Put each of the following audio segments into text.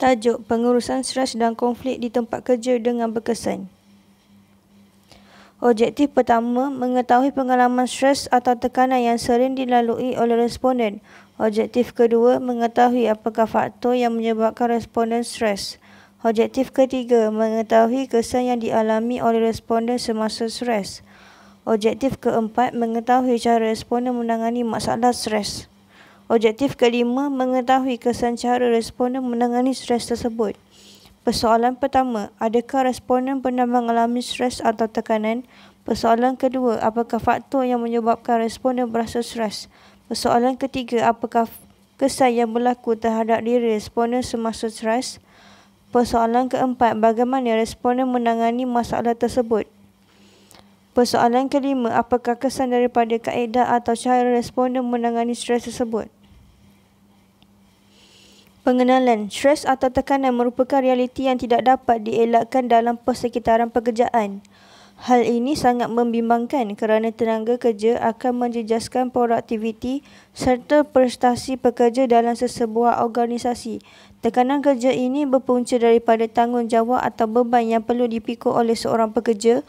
Tajuk: Pengurusan stres dan konflik di tempat kerja dengan berkesan. Objektif pertama, mengetahui pengalaman stres atau tekanan yang sering dilalui oleh responden. Objektif kedua, mengetahui apakah faktor yang menyebabkan responden stres. Objektif ketiga, mengetahui kesan yang dialami oleh responden semasa stres. Objektif keempat, mengetahui cara responden menangani masalah stres. Objektif kelima, mengetahui kesan cara responden menangani stres tersebut. Persoalan pertama, adakah responden pernah mengalami stres atau tekanan? Persoalan kedua, apakah faktor yang menyebabkan responden berasa stres? Persoalan ketiga, apakah kesan yang berlaku terhadap diri responden semasa stres? Persoalan keempat, bagaimana responden menangani masalah tersebut? Persoalan kelima, apakah kesan daripada kaedah atau cara responden menangani stres tersebut? Pengenalan. Stres atau tekanan merupakan realiti yang tidak dapat dielakkan dalam persekitaran pekerjaan. Hal ini sangat membimbangkan kerana tenaga kerja akan menjejaskan produktiviti serta prestasi pekerja dalam sesebuah organisasi. Tekanan kerja ini berpunca daripada tanggungjawab atau beban yang perlu dipikul oleh seorang pekerja.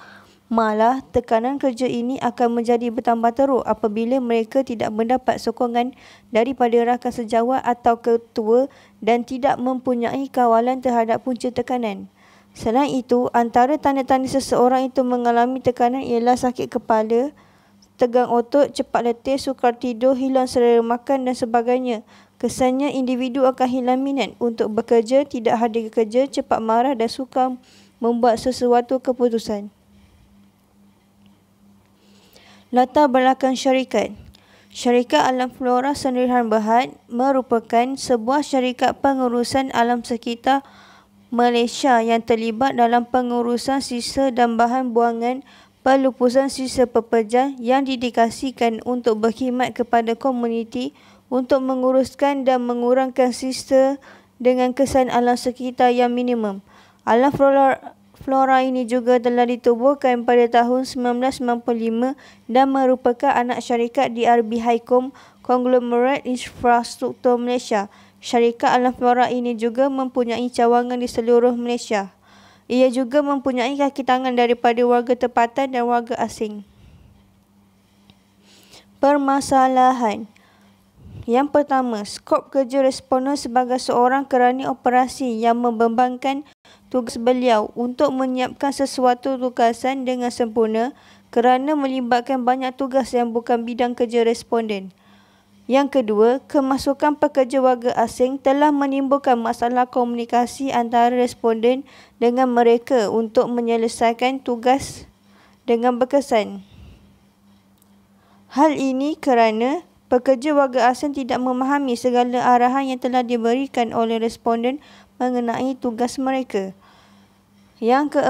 Malah, tekanan kerja ini akan menjadi bertambah teruk apabila mereka tidak mendapat sokongan daripada rakan sejawat atau ketua dan tidak mempunyai kawalan terhadap punca tekanan. Selain itu, antara tanda-tanda seseorang itu mengalami tekanan ialah sakit kepala, tegang otot, cepat letih, sukar tidur, hilang selera makan dan sebagainya. Kesannya, individu akan hilang minat untuk bekerja, tidak hadir kerja, cepat marah dan sukar membuat sesuatu keputusan. Latar belakang syarikat. Syarikat Alam Flora Sendirian Berhad merupakan sebuah syarikat pengurusan alam sekitar Malaysia yang terlibat dalam pengurusan sisa dan bahan buangan pelupusan sisa pepejar yang didedikasikan untuk berkhidmat kepada komuniti untuk menguruskan dan mengurangkan sisa dengan kesan alam sekitar yang minimum. Alam Flora ini juga telah ditubuhkan pada tahun 1995 dan merupakan anak syarikat DRB Highcom Conglomerate Infrastruktur Malaysia. Syarikat Alam Flora ini juga mempunyai cawangan di seluruh Malaysia. Ia juga mempunyai kaki tangan daripada warga tempatan dan warga asing. Permasalahan. Yang pertama, skop kerja responden sebagai seorang kerani operasi yang membebankan tugas beliau untuk menyiapkan sesuatu tugasan dengan sempurna kerana melibatkan banyak tugas yang bukan bidang kerja responden. Yang kedua, kemasukan pekerja warga asing telah menimbulkan masalah komunikasi antara responden dengan mereka untuk menyelesaikan tugas dengan berkesan. Hal ini kerana pekerja warga asing tidak memahami segala arahan yang telah diberikan oleh responden mengenai tugas mereka. Yang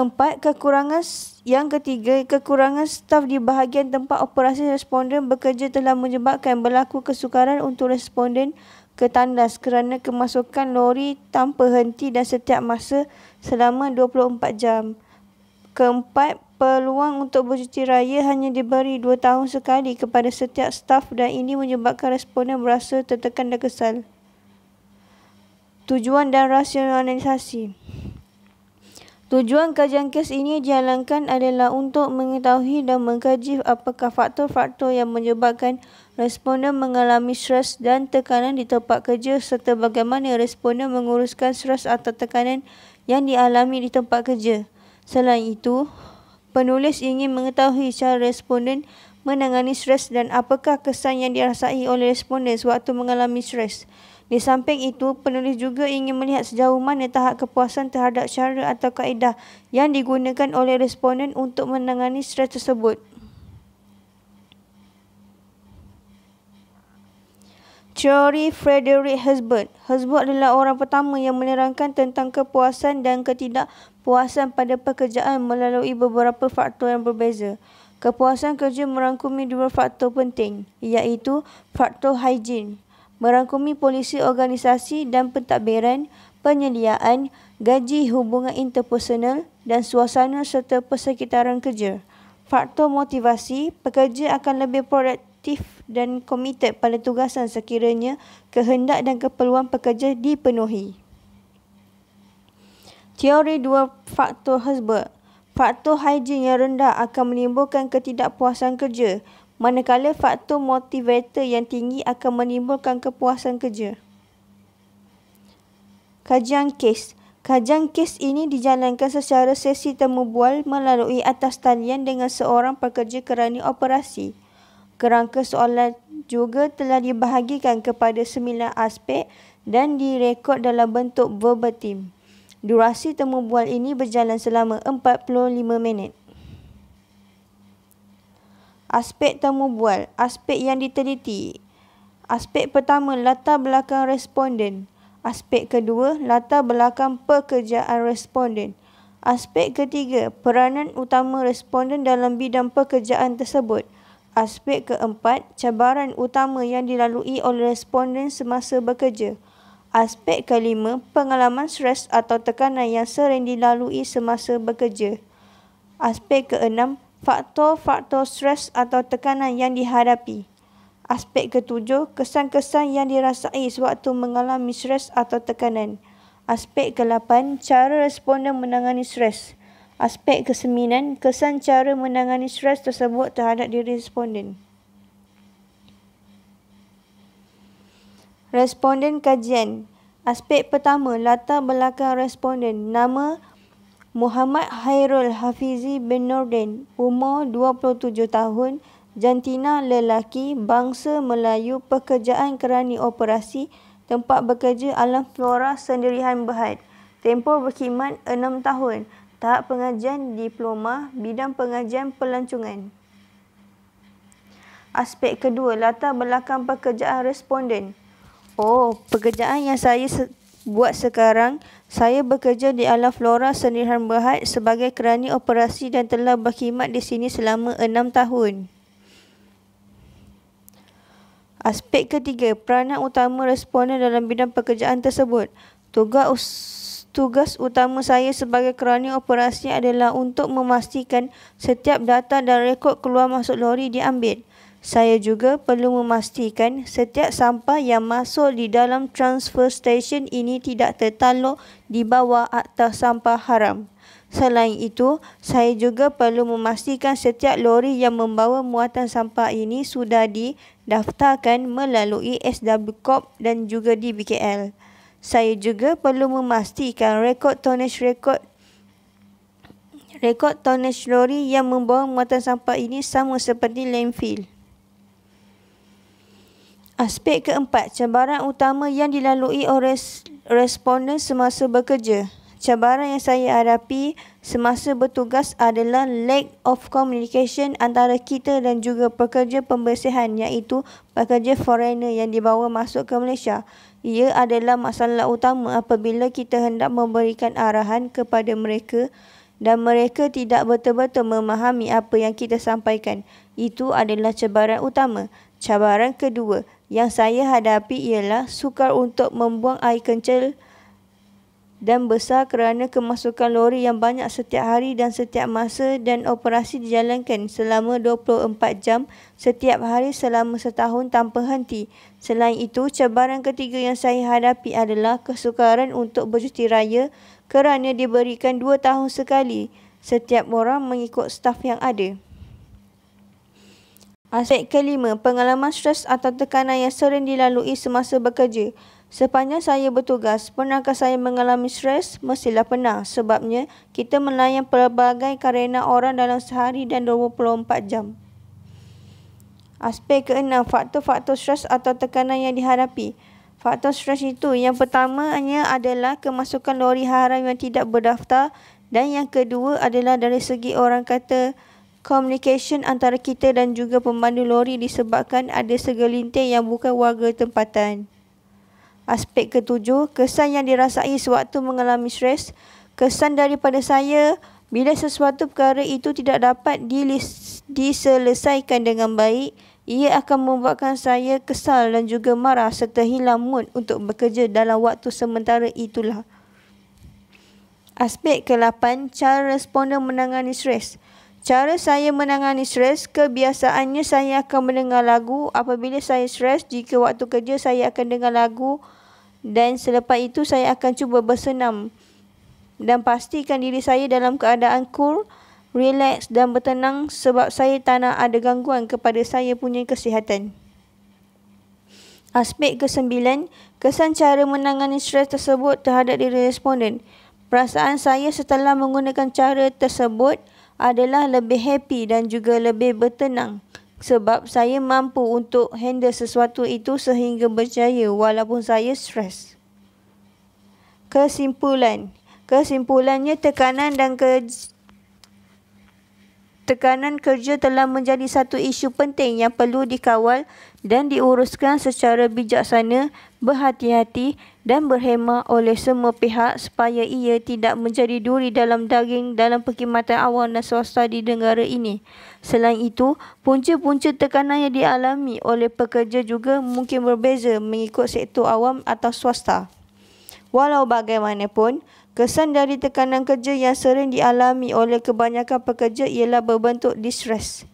ketiga, kekurangan staf di bahagian tempat operasi responden bekerja telah menyebabkan berlaku kesukaran untuk responden ke tandas kerana kemasukan lori tanpa henti dan setiap masa selama 24 jam. Keempat, peluang untuk bercuti raya hanya diberi 2 tahun sekali kepada setiap staf dan ini menyebabkan responden berasa tertekan dan kesal. Tujuan dan rasionalisasi. Tujuan kajian kes ini dijalankan adalah untuk mengetahui dan mengkaji apakah faktor-faktor yang menyebabkan responden mengalami stres dan tekanan di tempat kerja serta bagaimana responden menguruskan stres atau tekanan yang dialami di tempat kerja. Selain itu, penulis ingin mengetahui cara responden menangani stres dan apakah kesan yang dirasai oleh responden sewaktu mengalami stres. Di samping itu, penulis juga ingin melihat sejauh mana tahap kepuasan terhadap cara atau kaedah yang digunakan oleh responden untuk menangani stres tersebut. Teori Frederick Herzberg. Herzberg adalah orang pertama yang menerangkan tentang kepuasan dan ketidakpuasan pada pekerjaan melalui beberapa faktor yang berbeza. Kepuasan kerja merangkumi 2 faktor penting, iaitu faktor higien, merangkumi polisi organisasi dan pentadbiran, penyediaan, gaji, hubungan interpersonal dan suasana serta persekitaran kerja. Faktor motivasi, pekerja akan lebih produktif dan komited pada tugasan sekiranya kehendak dan keperluan pekerja dipenuhi. Teori dua faktor Herzberg. Faktor higien yang rendah akan menimbulkan ketidakpuasan kerja, manakala faktor motivator yang tinggi akan menimbulkan kepuasan kerja. Kajian kes. Kajian kes ini dijalankan secara sesi temu bual melalui atas talian dengan seorang pekerja kerani operasi. Kerangka soalan juga telah dibahagikan kepada 9 aspek dan direkod dalam bentuk verbatim. Durasi temu bual ini berjalan selama 45 minit. Aspek temu bual. Aspek yang diteliti. Aspek pertama, latar belakang responden. Aspek kedua, latar belakang pekerjaan responden. Aspek ketiga, peranan utama responden dalam bidang pekerjaan tersebut. Aspek keempat, cabaran utama yang dilalui oleh responden semasa bekerja. Aspek kelima, pengalaman stres atau tekanan yang sering dilalui semasa bekerja. Aspek keenam, faktor-faktor stres atau tekanan yang dihadapi. Aspek ketujuh, kesan-kesan yang dirasai sewaktu mengalami stres atau tekanan. Aspek ke-8, cara responden menangani stres. Aspek ke-9, kesan cara menangani stres tersebut terhadap diri responden. Responden kajian. Aspek pertama, latar belakang responden. Nama Muhammad Hairul Hafizi bin Nordin, umur 27 tahun, jantina lelaki, bangsa Melayu, pekerjaan kerani operasi, tempat bekerja Alam Flora Sendirian Berhad. Tempoh berkhidmat 6 tahun. Tahap pengajian diploma, bidang pengajian pelancongan. Aspek kedua, latar belakang pekerjaan responden. Pekerjaan yang saya buat sekarang, saya bekerja di Alam Flora Sendirian Berhad sebagai kerani operasi dan telah berkhidmat di sini selama 6 tahun. Aspek ketiga, peranan utama responden dalam bidang pekerjaan tersebut. Tugas utama saya sebagai kerani operasi adalah untuk memastikan setiap data dan rekod keluar masuk lori diambil. Saya juga perlu memastikan setiap sampah yang masuk di dalam transfer station ini tidak tertakluk di bawah Akta Sampah Haram. Selain itu, saya juga perlu memastikan setiap lori yang membawa muatan sampah ini sudah didaftarkan melalui SW Corp dan juga di BKL. Saya juga perlu memastikan rekod tonnage lori yang membawa muatan sampah ini sama seperti landfill. Aspek keempat, cabaran utama yang dilalui oleh responden semasa bekerja. Cabaran yang saya hadapi semasa bertugas adalah lack of communication antara kita dan juga pekerja pembersihan, iaitu pekerja foreigner yang dibawa masuk ke Malaysia. Ia adalah masalah utama apabila kita hendak memberikan arahan kepada mereka dan mereka tidak betul-betul memahami apa yang kita sampaikan. Itu adalah cabaran utama. Cabaran kedua yang saya hadapi ialah sukar untuk membuang air kencing dan besar kerana kemasukan lori yang banyak setiap hari dan setiap masa, dan operasi dijalankan selama 24 jam setiap hari selama setahun tanpa henti. Selain itu, cabaran ketiga yang saya hadapi adalah kesukaran untuk bercuti raya kerana diberikan 2 tahun sekali setiap orang mengikut staf yang ada. Aspek kelima, pengalaman stres atau tekanan yang sering dilalui semasa bekerja. Sepanjang saya bertugas, pernahkah saya mengalami stres? Mestilah pernah. Sebabnya, kita melayan pelbagai karena orang dalam sehari dan 24 jam. Aspek keenam, faktor-faktor stres atau tekanan yang dihadapi. Faktor stres itu, yang pertamanya adalah kemasukan lori haram yang tidak berdaftar, dan yang kedua adalah dari segi orang kata communication antara kita dan juga pemandu lori disebabkan ada segelintir yang bukan warga tempatan. Aspek ketujuh, kesan yang dirasai sewaktu mengalami stres. Kesan daripada saya, bila sesuatu perkara itu tidak dapat diselesaikan dengan baik, ia akan membuatkan saya kesal dan juga marah serta hilang mood untuk bekerja dalam waktu sementara itulah. Aspek ke-8, cara responden menangani stres. Cara saya menangani stres, kebiasaannya saya akan mendengar lagu. Apabila saya stres, jika waktu kerja saya akan dengar lagu, dan selepas itu saya akan cuba bersenam dan pastikan diri saya dalam keadaan cool, relax dan bertenang sebab saya tak nak ada gangguan kepada saya punya kesihatan. Aspek ke-9, kesan cara menangani stres tersebut terhadap diri responden. Perasaan saya setelah menggunakan cara tersebut adalah lebih happy dan juga lebih bertenang sebab saya mampu untuk handle sesuatu itu sehingga berjaya walaupun saya stres. Kesimpulannya, tekanan kerja telah menjadi satu isu penting yang perlu dikawal dan diuruskan secara bijaksana, berhati-hati dan berhemah oleh semua pihak supaya ia tidak menjadi duri dalam daging dalam perkhidmatan awam dan swasta di negara ini. Selain itu, punca-punca tekanan yang dialami oleh pekerja juga mungkin berbeza mengikut sektor awam atau swasta. Walau bagaimanapun, kesan dari tekanan kerja yang sering dialami oleh kebanyakan pekerja ialah berbentuk distres.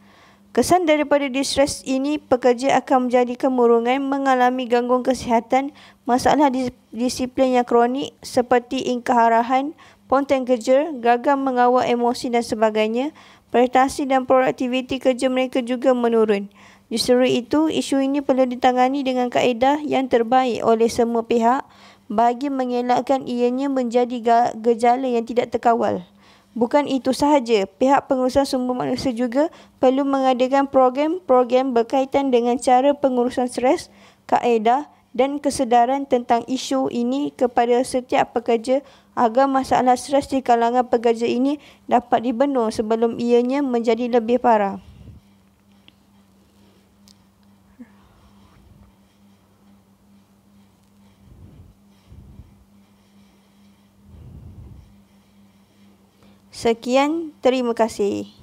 Kesan daripada distres ini, pekerja akan menjadi kemurungan, mengalami gangguan kesihatan, masalah disiplin yang kronik seperti ingkar arahan, ponten kerja, gagal mengawal emosi dan sebagainya. Prestasi dan produktiviti kerja mereka juga menurun. Justru itu, isu ini perlu ditangani dengan kaedah yang terbaik oleh semua pihak bagi mengelakkan ianya menjadi gejala yang tidak terkawal. Bukan itu sahaja, pihak pengurusan sumber manusia juga perlu mengadakan program-program berkaitan dengan cara pengurusan stres, kaedah dan kesedaran tentang isu ini kepada setiap pekerja agar masalah stres di kalangan pekerja ini dapat dibendung sebelum ianya menjadi lebih parah. Sekian, terima kasih.